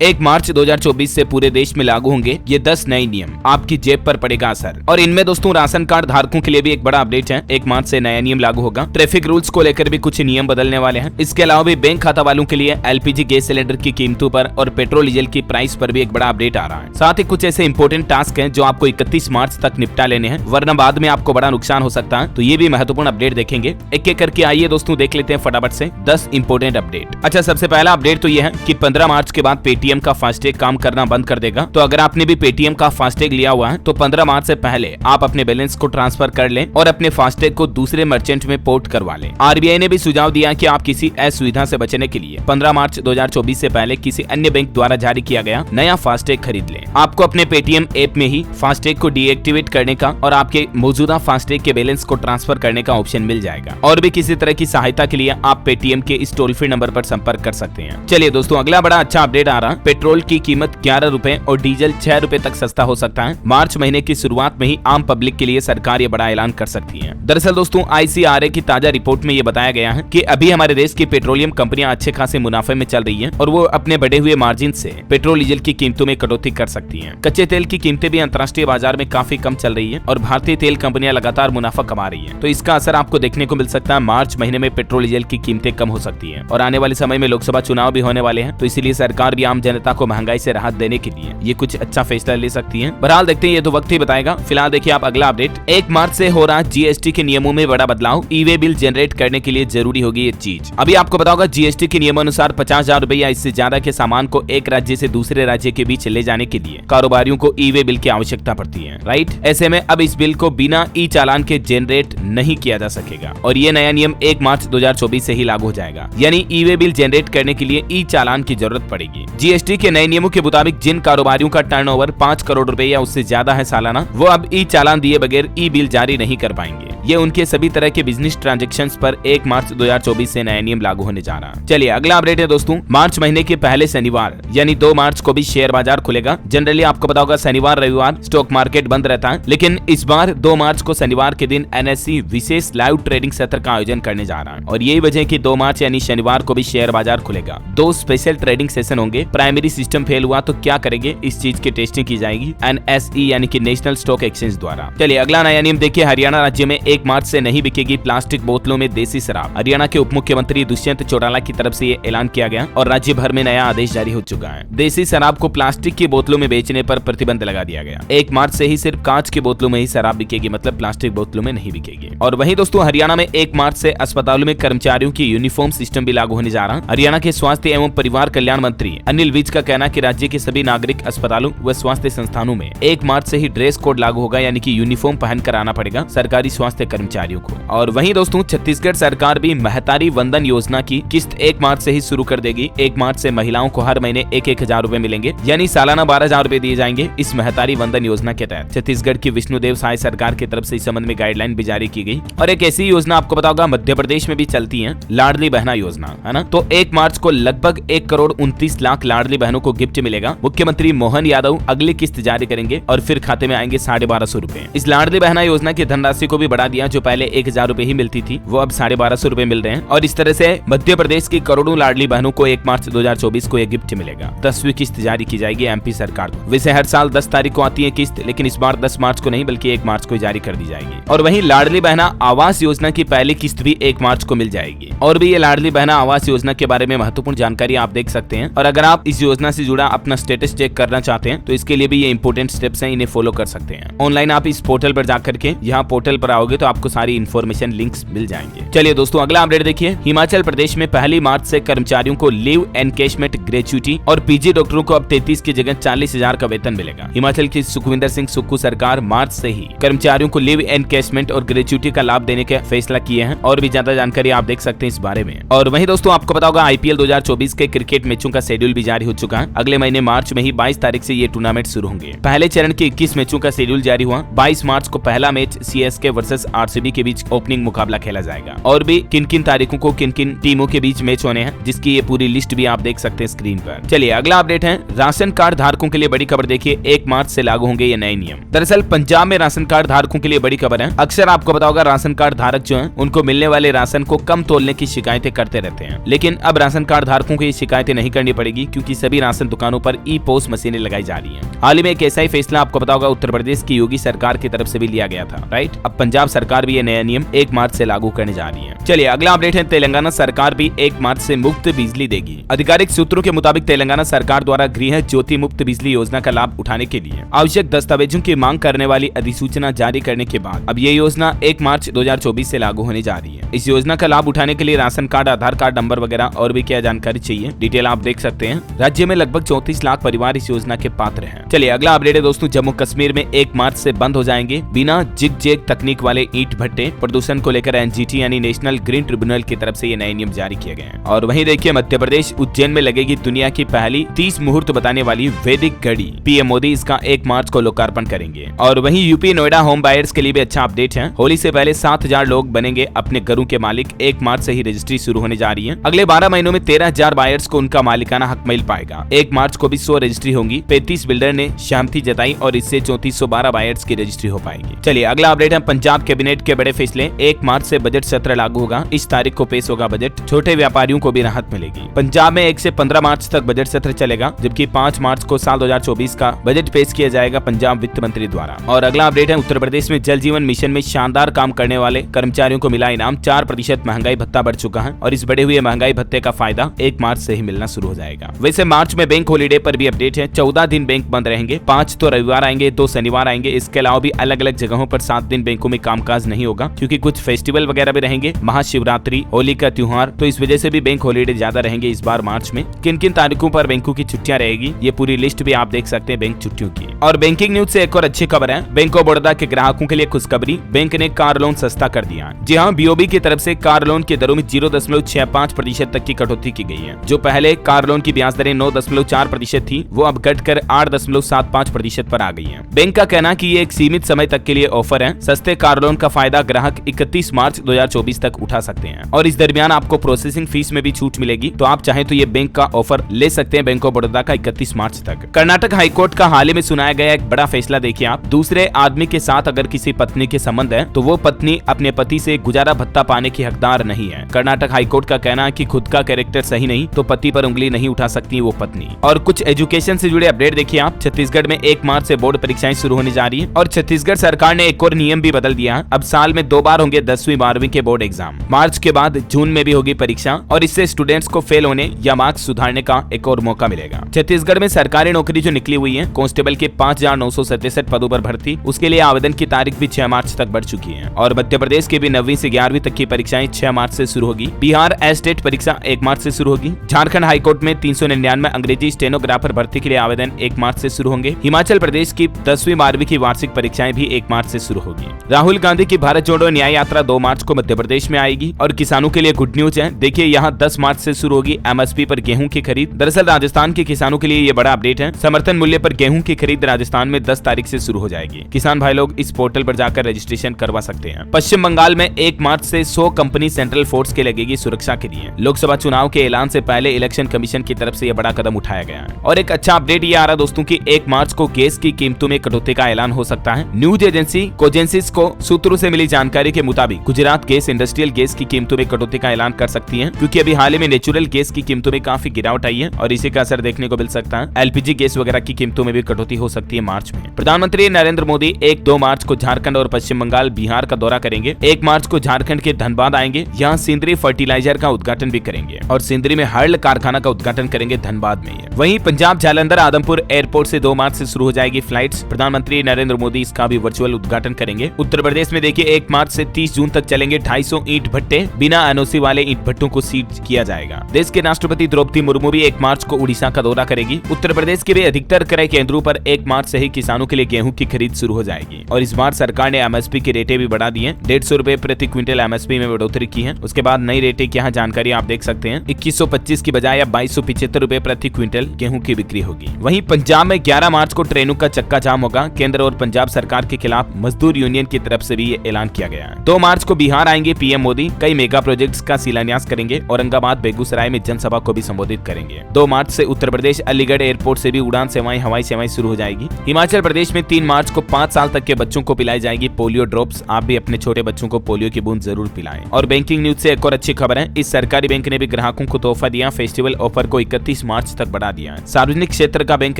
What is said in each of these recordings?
1 मार्च 2024 से पूरे देश में लागू होंगे ये 10 नए नियम, आपकी जेब पर पड़ेगा असर। और इनमें दोस्तों राशन कार्ड धारकों के लिए भी एक बड़ा अपडेट है। 1 मार्च से नया नियम लागू होगा। ट्रैफिक रूल्स को लेकर भी कुछ नियम बदलने वाले हैं। इसके अलावा भी बैंक खाता वालों के लिए एलपीजी गैस सिलेंडर की कीमतों पर और पेट्रोल डीजल की प्राइस पर भी एक बड़ा अपडेट आ रहा है। साथ ही कुछ ऐसे इंपोर्टेंट टास्क हैं जो आपको 31 मार्च तक निपटा लेने हैं, वरना बाद में आपको बड़ा नुकसान हो सकता है। तो ये भी महत्वपूर्ण अपडेट देखेंगे। एक एक करके आइए दोस्तों देख लेते हैं फटाफट से 10 इंपोर्टेंट अपडेट। अच्छा, सबसे पहला अपडेट तो ये है कि 15 मार्च के बाद पेटीएम का फास्टैग काम करना बंद कर देगा। तो अगर आपने भी पेटीएम का फास्टैग लिया हुआ है तो 15 मार्च से पहले आप अपने बैलेंस को ट्रांसफर कर लें और अपने फास्टैग को दूसरे मर्चेंट में पोर्ट करवा लें। आरबीआई ने भी सुझाव दिया कि आप किसी असुविधा से बचने के लिए 15 मार्च 2024 से पहले किसी अन्य बैंक द्वारा जारी किया गया नया फास्टैग खरीद लें। आपको अपने पेटीएम ऐप में ही फास्टैग को डीएक्टिवेट करने का और आपके मौजूदा फास्टैग के बैलेंस को ट्रांसफर करने का ऑप्शन मिल जाएगा। और भी किसी तरह की सहायता के लिए आप पेटीएम के इस टोल फ्री नंबर पर संपर्क कर सकते हैं। चलिए दोस्तों, अगला बड़ा अच्छा अपडेट आ रहा है। पेट्रोल की कीमत 11 रुपए और डीजल 6 रुपए तक सस्ता हो सकता है। मार्च महीने की शुरुआत में ही आम पब्लिक के लिए सरकार ये बड़ा ऐलान कर सकती है। दरअसल दोस्तों, ICRA की ताजा रिपोर्ट में ये बताया गया है कि अभी हमारे देश की पेट्रोलियम कंपनियां अच्छे खासे मुनाफे में चल रही हैं और वो अपने बढ़े हुए मार्जिन से पेट्रोल डीजल की कीमतों में कटौती कर सकती हैं। कच्चे तेल की कीमतें भी अंतर्राष्ट्रीय बाजार में काफी कम चल रही है और भारतीय तेल कंपनियां लगातार मुनाफा कमा रही हैं। तो इसका असर आपको देखने को मिल सकता है। मार्च महीने में पेट्रोल डीजल की कीमतें कम हो सकती हैं और आने वाले समय में लोकसभा चुनाव भी होने वाले हैं। तो इसीलिए सरकार भी आम जनता को महंगाई से राहत देने के लिए ये कुछ अच्छा फैसला ले सकती है। बहरहाल देखते हैं, ये तो वक्त ही बताएगा। फिलहाल देखिए आप अगला अपडेट। 1 मार्च से हो रहा जीएसटी के नियमों में बड़ा बदलाव। ई-वे बिल जनरेट करने के लिए जरूरी होगी ये चीज। अभी आपको पता होगा जीएसटी के नियमों अनुसार 50,000 रुपए या इससे ज्यादा के सामान को एक राज्य से दूसरे राज्य के बीच ले जाने के लिए कारोबारियों को ई-वे बिल की आवश्यकता पड़ती है, राइट। ऐसे में अब इस बिल को बिना ई चालान के जनरेट नहीं किया जा सकेगा और ये नया नियम 1 मार्च 2024 से ही लागू हो जाएगा। यानी ई-वे बिल जनरेट करने के लिए ई चालान की जरूरत पड़ेगी। जीएसटी के नए नियमों के मुताबिक जिन कारोबारियों का टर्नओवर 5 करोड़ रुपए या उससे ज्यादा है सालाना, वो अब ई चालान दिए बगैर ई बिल जारी नहीं कर पाएंगे। ये उनके सभी तरह के बिजनेस ट्रांजैक्शंस पर 1 मार्च 2024 से नया नियम लागू होने जा रहा है। चलिए अगला अपडेट है दोस्तों। मार्च महीने के पहले शनिवार यानी 2 मार्च को भी शेयर बाजार खुलेगा। जनरली आपको पता होगा शनिवार रविवार स्टॉक मार्केट बंद रहता है, लेकिन इस बार 2 मार्च को शनिवार के दिन NSE विशेष लाइव ट्रेडिंग सत्र का आयोजन करने जा रहा है और यही वजह कि 2 मार्च यानी शनिवार को भी शेयर बाजार खुलेगा। 2 स्पेशल ट्रेडिंग सेशन होंगे। प्राइमरी सिस्टम फेल हुआ तो क्या करेंगे, इस चीज की टेस्टिंग की जाएगी NSE यानी कि नेशनल स्टॉक एक्सचेंज द्वारा। चलिए अगला नया नियम देखिए। हरियाणा राज्य में 1 मार्च से नहीं बिकेगी प्लास्टिक बोतलों में देसी शराब। हरियाणा के उप मुख्यमंत्री दुष्यंत चौटाला की तरफ से ये ऐलान किया गया और राज्य भर में नया आदेश जारी हो चुका है। देसी शराब को प्लास्टिक की बोतलों में बेचने पर प्रतिबंध लगा दिया गया। 1 मार्च से ही सिर्फ कांच की बोतलों में ही शराब बिकेगी, मतलब प्लास्टिक बोतलों में नहीं बिकेगी। और वहीं दोस्तों हरियाणा में 1 मार्च से अस्पतालों में कर्मचारियों की यूनिफॉर्म सिस्टम भी लागू होने जा रहा है। हरियाणा के स्वास्थ्य एवं परिवार कल्याण मंत्री अनिल विज का कहना कि राज्य के सभी नागरिक अस्पतालों व स्वास्थ्य संस्थानों में 1 मार्च से ही ड्रेस कोड लागू होगा, यानी कि यूनिफॉर्म पहनकर आना पड़ेगा सरकारी स्वास्थ्य कर्मचारियों को। और वहीं दोस्तों छत्तीसगढ़ सरकार भी महतारी वंदन योजना की किस्त 1 मार्च से ही शुरू कर देगी। 1 मार्च से महिलाओं को हर महीने 1,000 रुपए मिलेंगे, यानी सालाना 12,000 रुपए दिए जाएंगे। इस महतारी वंदन योजना के तहत छत्तीसगढ़ की विष्णुदेव साय सरकार की तरफ से इस संबंध में गाइडलाइन भी जारी की गई। और एक ऐसी योजना आपको पता होगा मध्य प्रदेश में भी चलती है, लाडली बहना योजना, है ना। तो 1 मार्च को लगभग 1 करोड़ 29 लाख लाडली बहनों को गिफ्ट मिलेगा। मुख्यमंत्री मोहन यादव अगली किस्त जारी करेंगे और फिर खाते में आएंगे 1250 रुपए। इस लाडली बहना योजना की धनराशि को भी बढ़ा दिया। जो पहले 1,000 रुपए ही मिलती थी वो अब 1250 रुपए मिल रहे हैं और इस तरह से मध्य प्रदेश की करोड़ों लाडली बहनों को 1 मार्च 2024 को यह गिफ्ट मिलेगा। 10वीं किस्त जारी की जाएगी MP सरकार को। वैसे हर साल 10 तारीख को आती है किस्त, लेकिन इस बार 10 मार्च को नहीं बल्कि 1 मार्च को जारी कर दी जाएगी। और वहीं लाडली बहना आवास योजना की पहली किस्त भी 1 मार्च को मिल जाएगी। और भी ये लाडली बहना आवास योजना के बारे में महत्वपूर्ण जानकारी आप देख सकते हैं। और अगर आप इस योजना से जुड़ा अपना स्टेटस चेक करना चाहते हैं तो इसके लिए भी ये इंपोर्टेंट स्टेप्स हैं, इन्हें फॉलो कर सकते हैं। ऑनलाइन आप इस पोर्टल पर जाकर के यहाँ पोर्टल पर आओगे तो आपको सारी इन्फॉर्मेशन लिंक्स मिल जाएंगे। चलिए दोस्तों अगला अपडेट देखिए। हिमाचल प्रदेश में 1 मार्च से कर्मचारियों को लीव एनकेशमेंट ग्रेच्युटी और PG डॉक्टरों को अब 33 की जगह 40,000 का वेतन मिलेगा। हिमाचल की सुखविंदर सिंह सुक्खू सरकार मार्च से ही कर्मचारियों को लीव एनकेशमेंट और ग्रेच्युटी का लाभ देने का फैसला किए हैं और भी ज्यादा जानकारी आप देख सकते हैं इस बारे में। और वहीं दोस्तों आपको पता होगा IPL 2024 के क्रिकेट मैचों का शेड्यूल भी जारी हो चुका है। अगले महीने मार्च में ही 22 तारीख से ये टूर्नामेंट शुरू होंगे। पहले चरण के 21 मैचों का शेड्यूल जारी हुआ। 22 मार्च को पहला मैच CSK वर्सेस आरसीबी के बीच ओपनिंग मुकाबला खेला जाएगा। और भी किन किन तारीखों को किन किन टीमों के बीच मैच होने हैं, जिसकी ये पूरी लिस्ट भी आप देख सकते हैं स्क्रीन पर। चलिए अगला अपडेट है राशन कार्ड धारकों के लिए बड़ी खबर। देखिए 1 मार्च से लागू होंगे ये नए नियम। दरअसल पंजाब में राशन कार्ड धारकों के लिए बड़ी खबर है। अक्सर आपको पता होगा राशन कार्ड धारक जो है उनको मिलने वाले राशन को कम तोलने की शिकायतें करते रहते हैं, लेकिन अब राशन कार्ड धारकों को ये शिकायतें नहीं करनी पड़ेगी क्योंकि सभी राशन दुकानों पर ई पोस्ट मशीनें लगाई जा रही हैं। हाल ही में एक ऐसा ही फैसला आपको पता होगा उत्तर प्रदेश की योगी सरकार की तरफ से भी लिया गया था, राइट। अब पंजाब सरकार भी ये नया नियम 1 मार्च से लागू करने जा रही है। चलिए अगला अपडेट है तेलंगाना सरकार भी 1 मार्च से मुफ्त बिजली देगी। आधिकारिक सूत्रों के मुताबिक तेलंगाना सरकार द्वारा गृह ज्योति मुफ्त बिजली योजना का लाभ उठाने के लिए आवश्यक दस्तावेजों की मांग करने वाली अधिसूचना जारी करने के बाद अब ये योजना 1 मार्च 2024 से लागू होने जा रही है। इस योजना का लाभ उठाने के लिए राशन कार्ड, आधार कार्ड नंबर वगैरह और भी क्या जानकारी चाहिए, डिटेल आप देख सकते हैं। राज्य में लगभग 34 लाख परिवार इस योजना के पात्र हैं। चलिए अगला अपडेट है दोस्तों, जम्मू कश्मीर में 1 मार्च से बंद हो जाएंगे बिना जिग जैग तकनीक वाले ईंट भट्टे। प्रदूषण को लेकर एनजीटी यानी नेशनल ग्रीन ट्रिब्यूनल की तरफ से ये नए नियम जारी किए गए हैं। और वहीं देखिए मध्य प्रदेश उज्जैन में लगेगी दुनिया की पहली 30 मुहूर्त बताने वाली वैदिक घड़ी। पीएम मोदी इसका 1 मार्च को लोकार्पण करेंगे। और वहीं यूपी नोएडा होम बायर्स के लिए भी अच्छा अपडेट है। होली से पहले 7000 लोग बनेंगे अपने घरों के मालिक। 1 मार्च से ही रजिस्ट्री शुरू होने जा रही है। अगले 12 महीनों में 13,000 बायर्स को उनका मालिकाना हक मिल पाएगा। 1 मार्च को भी 100 रजिस्ट्री होंगी। 35 बिल्डर ने सहमति जताई और इससे 3412 बायर्स की रजिस्ट्री हो पाएगी। चलिए अगला अपडेट है पंजाब कैबिनेट के बड़े फैसले। 1 मार्च से बजट सत्र लागू होगा। इस तारीख को पेश होगा बजट। छोटे व्यापारियों को भी राहत मिलेगी। पंजाब में 1 से 15 मार्च तक बजट सत्र चलेगा, जबकि 5 मार्च को साल 2024 का बजट पेश किया जाएगा पंजाब वित्त मंत्री द्वारा। और अगला अपडेट है उत्तर प्रदेश में जल जीवन मिशन में शानदार काम करने वाले कर्मचारियों को मिला इनाम। 4% महंगाई भत्ता बढ़ चुका है और इस बढ़े हुए महंगाई भत्ते का फायदा 1 मार्च से ही मिलना शुरू हो जाएगा। वैसे मार्च में बैंक हॉलीडे पर भी अपडेट है। 14 दिन बैंक बंद रहेंगे। 5 तो रविवार आएंगे, 2 शनिवार आएंगे। इसके अलावा भी अलग अलग जगहों पर 7 दिन बैंकों में कामकाज नहीं होगा क्योंकि कुछ फेस्टिवल वगैरह भी रहेंगे, महाशिवरात्रि, होली का त्योहार, तो इस वजह से भी बैंक हॉलीडे ज्यादा रहेंगे इस बार मार्च में। किन किन तारीखों पर बैंकों की छुट्टियां रहेगी ये पूरी लिस्ट भी आप देख सकते हैं बैंक छुट्टियों की। और बैंकिंग न्यूज से एक और अच्छी खबर है। बैंक ऑफ बड़ौदा के ग्राहकों के लिए खुशखबरी। बैंक ने कार लोन सस्ता कर दिया। जी हाँ, बीओबी की तरफ से कार लोन की दरों में 0.65% तक की कटौती की गई है। जो पहले कार लोन की ब्याज दरें 9.4% थी, वो अब घटकर 8.75% पर आ गई है। बैंक का कहना है कि ये एक सीमित समय तक के लिए ऑफर है। सस्ते कार लोन का फायदा ग्राहक 31 मार्च 2024 तक उठा सकते हैं और इस दरमियान आपको प्रोसेसिंग फीस में भी छूट मिलेगी। तो आप चाहें तो ये बैंक का ऑफर ले सकते हैं बैंक ऑफ बड़ौदा का 31 मार्च तक। कर्नाटक हाईकोर्ट का हाल ही में सुनाया गया एक बड़ा फैसला देखिए आप। दूसरे आदमी के साथ अगर किसी पत्नी के संबंध है तो वो पत्नी अपने पति से गुजारा भत्ता पाने की हकदार नहीं है। कर्नाटक हाईकोर्ट का कहना है कि खुद का कैरेक्टर सही नहीं तो पति पर उंगली नहीं उठा सकती वो पत्नी। और कुछ एजुकेशन से जुड़े अपडेट देखिए आप। छत्तीसगढ़ में 1 मार्च से बोर्ड परीक्षाएं शुरू होने जा रही है और छत्तीसगढ़ सरकार ने एक और नियम भी बदल दिया है। अब साल में 2 बार होंगे 10वीं 12वीं के बोर्ड एग्जाम। मार्च के बाद जून में भी होगी परीक्षा और इससे स्टूडेंट्स को फेल होने या मार्क्स सुधारने का एक और मौका मिलेगा। छत्तीसगढ़ में सरकारी नौकरी जो निकली हुई है, कांस्टेबल के 5,967 पदों पर भर्ती, उसके लिए आवेदन की तारीख भी 6 मार्च तक बढ़ चुकी है। और मध्य प्रदेश के भी 9वीं से 11वीं तक की परीक्षाएं 6 मार्च से शुरू होगी। बिहार एस्टेट परीक्षा 1 मार्च से शुरू होगी। झारखंड हाईकोर्ट में 399 अंग्रेजी स्टेनोग्राफर भर्ती के लिए आवेदन 1 मार्च से शुरू होंगे। हिमाचल प्रदेश की 10वीं 12वीं की वार्षिक परीक्षाएं भी 1 मार्च से शुरू होगी। राहुल गांधी की भारत जोड़ो न्याय यात्रा 2 मार्च को मध्य प्रदेश में आएगी। और किसानों के लिए गुड न्यूज है। देखिए यहाँ 10 मार्च से शुरू होगी एमएसपी पर गेहूं की खरीद। दरअसल राजस्थान के किसानों के लिए ये बड़ा अपडेट है। समर्थन मूल्य पर गेहूं की खरीद राजस्थान में 10 तारीख से शुरू हो जाएगी। किसान भाई लोग इस पोर्टल पर जाकर रजिस्ट्रेशन करवा सकते हैं। पश्चिम बंगाल में 1 मार्च से 100 कंपनी सेंट्रल फोर्स के लगेगी सुरक्षा के लिए। लोकसभा चुनाव के ऐलान से पहले इलेक्शन कमीशन की तरफ से यह बड़ा कदम उठाया गया है। और एक अच्छा अपडेट ये आ रहा दोस्तों की 1 मार्च को गैस की कीमतों में कटौती का ऐलान हो सकता है। न्यूज एजेंसी कोजेंसिस को सूत्रों से मिली जानकारी के मुताबिक गुजरात गैस इंडस्ट्रियल गैस की कीमतों में कटौती का ऐलान कर सकती है क्योंकि अभी हाल ही में नेचुरल गैस की कीमतों में काफी गिरावट आई है और इसी का असर देखने को मिल सकता है। एलपीजी गैस वगैरह की कीमतों में भी कटौती हो सकती है मार्च में। प्रधानमंत्री नरेंद्र मोदी 1-2 मार्च को झारखंड और पश्चिम बंगाल बिहार का दौरा करेंगे। 1 मार्च को झारखंड के धनबाद आएंगे। यहाँ सिंदरी फर्टिलाइजर का उद्घाटन भी करेंगे और सिंदरी में हर्ल कारखाना का उद्घाटन करेंगे धनबाद में। वहीं पंजाब जालंधर आदमपुर एयरपोर्ट से 2 मार्च से शुरू हो जाएगी फ्लाइट्स। प्रधानमंत्री नरेंद्र मोदी इसका भी वर्चुअल उद्घाटन करेंगे। उत्तर प्रदेश में देखिए 1 मार्च से 30 जून तक चलेंगे 250 ईंट भट्टे। बिना एनओसी वाले ईंट भट्टों को सीज किया जाएगा। देश के राष्ट्रपति द्रौपदी मुर्मू भी 1 मार्च को उड़ीसा का दौरा करेगी। उत्तर प्रदेश के भी अधिकतर क्रय केंद्रों पर 1 1 मार्च से ही किसानों के लिए गेहूं की खरीद शुरू हो जाएगी। और इस बार सरकार ने एमएसपी की रेटें भी बढ़ा दी हैं। 150 रुपए प्रति क्विंटल एमएसपी में बढ़ोतरी की है। उसके बाद नई रेटें की यहाँ जानकारी आप देख सकते हैं। 2125 की बजाय अब 2275 रुपए प्रति क्विंटल गेहूं की बिक्री होगी। वहीं पंजाब में 11 मार्च को ट्रेनों का चक्का जाम होगा। केंद्र और पंजाब सरकार के खिलाफ मजदूर यूनियन की तरफ से भी ये ऐलान किया गया है। 2 मार्च को बिहार आएंगे पीएम मोदी, कई मेगा प्रोजेक्ट्स का शिलान्यास करेंगे। औरंगाबाद बेगूसराय में जनसभा को भी संबोधित करेंगे। 2 मार्च से उत्तर प्रदेश अलीगढ़ एयरपोर्ट से भी उड़ान सेवाएं, हवाई सेवाएं शुरू हो जाएगी। हिमाचल प्रदेश में 3 मार्च को 5 साल तक के बच्चों को पिलाई जाएगी पोलियो ड्रॉप्स। आप भी अपने छोटे बच्चों को पोलियो की बूंद जरूर पिलाएं। और बैंकिंग न्यूज से एक और अच्छी खबर है, इस सरकारी बैंक ने भी ग्राहकों को तोहफा दिया। फेस्टिवल ऑफर को 31 मार्च तक बढ़ा दिया है। सार्वजनिक क्षेत्र का बैंक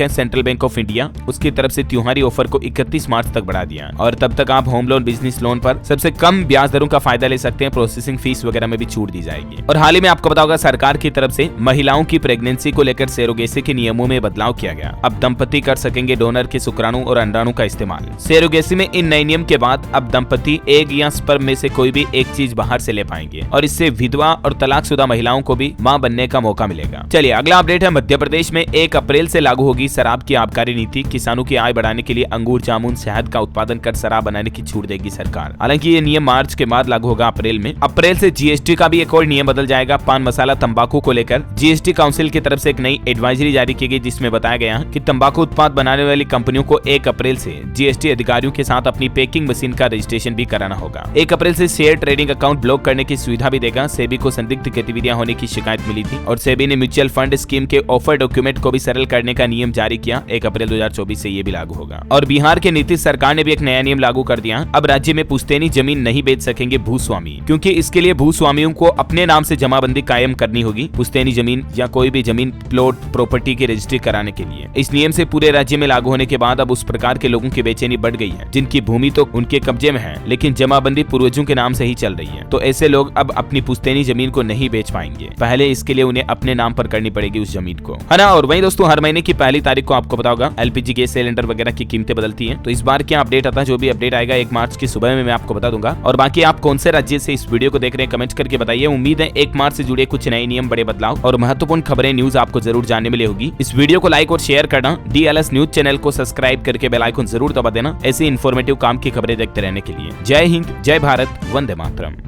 है सेंट्रल बैंक ऑफ इंडिया, उसकी तरफ से त्योहारी ऑफर को 31 मार्च तक बढ़ा दिया। और तब तक आप होम लोन, बिजनेस लोन पर सबसे कम ब्याज दरों का फायदा ले सकते हैं। प्रोसेसिंग फीस वगैरह में भी छूट दी जाएगी। और हाल ही में आपको पता होगा सरकार की तरफ से महिलाओं की प्रेगनेंसी को लेकर सेरोगेसी के नियमों में बदलाव किया गया। अब दंपति कर सकेंगे डोनर के शुक्राणु और अंडाणु का इस्तेमाल। सेरोगेसी में इन नए नियम के बाद अब दंपति एग या स्पर्म में से कोई भी एक चीज बाहर से ले पाएंगे और इससे विधवा और तलाकशुदा महिलाओं को भी मां बनने का मौका मिलेगा। चलिए अगला अपडेट है, मध्य प्रदेश में 1 अप्रैल से लागू होगी शराब की आबकारी नीति। किसानों की आय बढ़ाने के लिए अंगूर, जामुन, शहद का उत्पादन कर शराब बनाने की छूट देगी सरकार। हालांकि ये नियम मार्च के बाद लागू होगा अप्रैल में। अप्रैल से जीएसटी का भी एक और नियम बदल जाएगा। पान मसाला, तंबाकू को लेकर जीएसटी काउंसिल की तरफ से एक नई एडवाइजरी जारी की गई, जिसमें बताया गया कि तंबाकू उत्पाद बनाने वाली कंपनियों को 1 अप्रैल से जीएसटी अधिकारियों के साथ अपनी पैकिंग मशीन का रजिस्ट्रेशन भी कराना होगा। 1 अप्रैल से शेयर ट्रेडिंग अकाउंट ब्लॉक करने की सुविधा भी देगा। सेबी को संदिग्ध गतिविधियां होने की शिकायत मिली थी और सेबी ने म्यूचुअल फंड स्कीम के ऑफर डॉक्यूमेंट को भी सरल करने का नियम जारी किया। 1 अप्रैल 2024 से ये भी लागू होगा। और बिहार के नीतीश सरकार ने भी एक नया नियम लागू कर दिया। अब राज्य में पुश्तैनी जमीन नहीं बेच सकेंगे भूस्वामी, क्योंकि इसके लिए भूस्वामियों को अपने नाम से जमाबंदी कायम करनी होगी। पुश्तैनी जमीन या कोई भी जमीन, प्लॉट, प्रॉपर्टी की रजिस्ट्री कराने के लिए इस नियम से पूरे राज्य में लागू होने के बाद अब उस प्रकार के लोगों की बेचैनी बढ़ गई है जिनकी भूमि तो उनके कब्जे में है लेकिन जमाबंदी पूर्वजों के नाम से ही चल रही है। तो ऐसे लोग अब अपनी पुश्तैनी जमीन को नहीं बेच पाएंगे। पहले इसके लिए उन्हें अपने नाम पर करनी पड़ेगी उस जमीन को, है ना। और वहीं दोस्तों हर महीने की पहली तारीख को आपको पता होगा एलपीजी गैस सिलेंडर वगैरह की कीमतें बदलती हैं। तो इस बार क्या अपडेट आता है, जो भी अपडेट आएगा 1 मार्च की सुबह में मैं आपको बता दूंगा। और बाकी आप कौन से राज्य से इस वीडियो को देख रहे हैं कमेंट करके बताइए। उम्मीद है 1 मार्च से जुड़े कुछ नए नियम, बड़े बदलाव और महत्वपूर्ण खबरें, न्यूज आपको जरूर जानने मिली होगी। इस वीडियो को लाइक और शेयर करना, DLS न्यूज चैनल को सब्सक्राइब करके बेल आइकन जरूर दबा देना ऐसी इन्फॉर्मेटिव काम की खबरें देखते रहने के लिए। जय हिंद, जय भारत, वंदे मातरम।